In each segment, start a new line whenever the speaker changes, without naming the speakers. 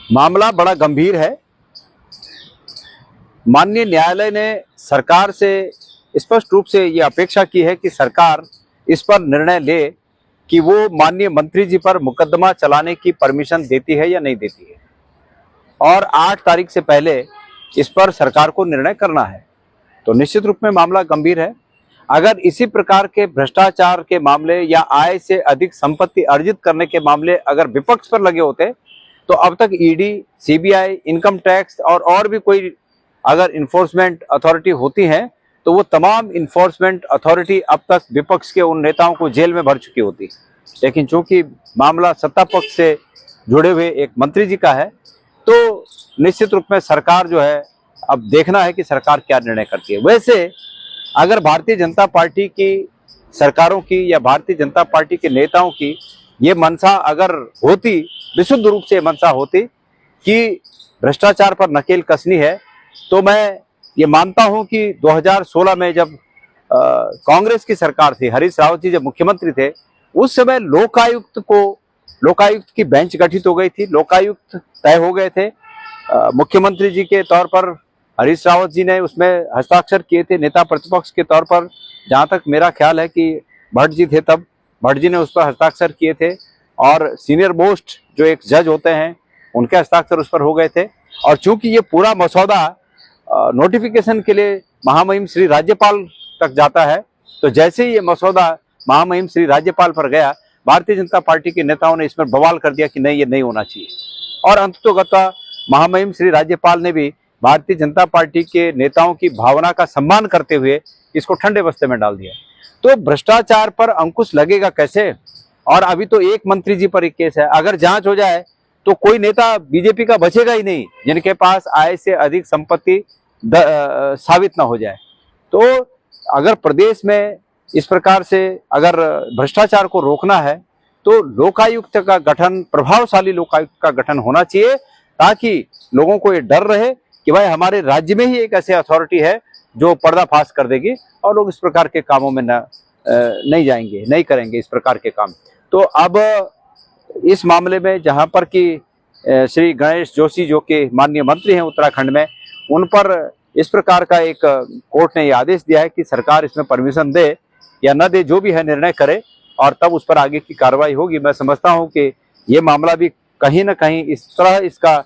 मामला बड़ा गंभीर है। माननीय न्यायालय ने सरकार से स्पष्ट रूप से ये अपेक्षा की है कि सरकार इस पर निर्णय ले कि वो माननीय मंत्री जी पर मुकदमा चलाने की परमिशन देती है या नहीं देती है, और 8 तारीख से पहले इस पर सरकार को निर्णय करना है। तो निश्चित रूप में मामला गंभीर है। अगर इसी प्रकार के भ्रष्टाचार के मामले या आय से अधिक संपत्ति अर्जित करने के मामले अगर विपक्ष पर लगे होते तो अब तक ईडी, सीबीआई, इनकम टैक्स और भी कोई अगर इन्फोर्समेंट अथॉरिटी होती हैं तो वो तमाम इन्फोर्समेंट अथॉरिटी अब तक विपक्ष के उन नेताओं को जेल में भर चुकी होती। लेकिन चूंकि मामला सत्ता पक्ष से जुड़े हुए एक मंत्री जी का है तो निश्चित रूप में सरकार जो है अब देखना है कि सरकार क्या निर्णय करती है। वैसे अगर भारतीय जनता पार्टी की सरकारों की या भारतीय जनता पार्टी के नेताओं की ये मंशा अगर होती, विशुद्ध रूप से मंशा होती कि भ्रष्टाचार पर नकेल कसनी है, तो मैं ये मानता हूं कि 2016 में जब कांग्रेस की सरकार थी, हरीश रावत जी जब मुख्यमंत्री थे, उस समय लोकायुक्त की बेंच गठित हो गई थी, लोकायुक्त तय हो गए थे। मुख्यमंत्री जी के तौर पर हरीश रावत जी ने उसमें हस्ताक्षर किए थे, नेता प्रतिपक्ष के तौर पर जहां तक मेरा ख्याल है कि भट्ट जी थे, तब भट्ट जी ने उस पर हस्ताक्षर किए थे, और सीनियर मोस्ट जो एक जज होते हैं उनके हस्ताक्षर उस पर हो गए थे। और चूंकि ये पूरा मसौदा नोटिफिकेशन के लिए महामहिम श्री राज्यपाल तक जाता है, तो जैसे ही ये मसौदा महामहिम श्री राज्यपाल पर गया, भारतीय जनता पार्टी के नेताओं ने इसमें बवाल कर दिया कि नहीं, ये नहीं होना चाहिए। और अंततोगत्वा महामहिम श्री राज्यपाल ने भी भारतीय जनता पार्टी के नेताओं की भावना का सम्मान करते हुए इसको ठंडे बस्ते में डाल दिया। तो भ्रष्टाचार पर अंकुश लगेगा कैसे? और अभी तो एक मंत्री जी पर एक केस है, अगर जांच हो जाए तो कोई नेता बीजेपी का बचेगा ही नहीं जिनके पास आय से अधिक संपत्ति साबित ना हो जाए। तो अगर प्रदेश में इस प्रकार से अगर भ्रष्टाचार को रोकना है तो लोकायुक्त का गठन, प्रभावशाली लोकायुक्त का गठन होना चाहिए, ताकि लोगों को ये डर रहे कि भाई हमारे राज्य में ही एक ऐसी अथॉरिटी है जो पर्दाफाश कर देगी और लोग इस प्रकार के कामों में नहीं जाएंगे, नहीं करेंगे इस प्रकार के काम। तो अब इस मामले में जहां पर कि श्री गणेश जोशी जो कि माननीय मंत्री हैं उत्तराखंड में, उन पर इस प्रकार का एक कोर्ट ने यह आदेश दिया है कि सरकार इसमें परमिशन दे या न दे, जो भी है निर्णय करे और तब उस पर आगे की कार्रवाई होगी। मैं समझता हूं कि ये मामला भी कहीं ना कहीं इस तरह इसका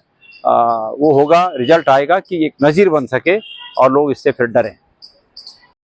वो होगा, रिजल्ट आएगा कि एक नजीर बन सके और लोग इससे फिर डरें।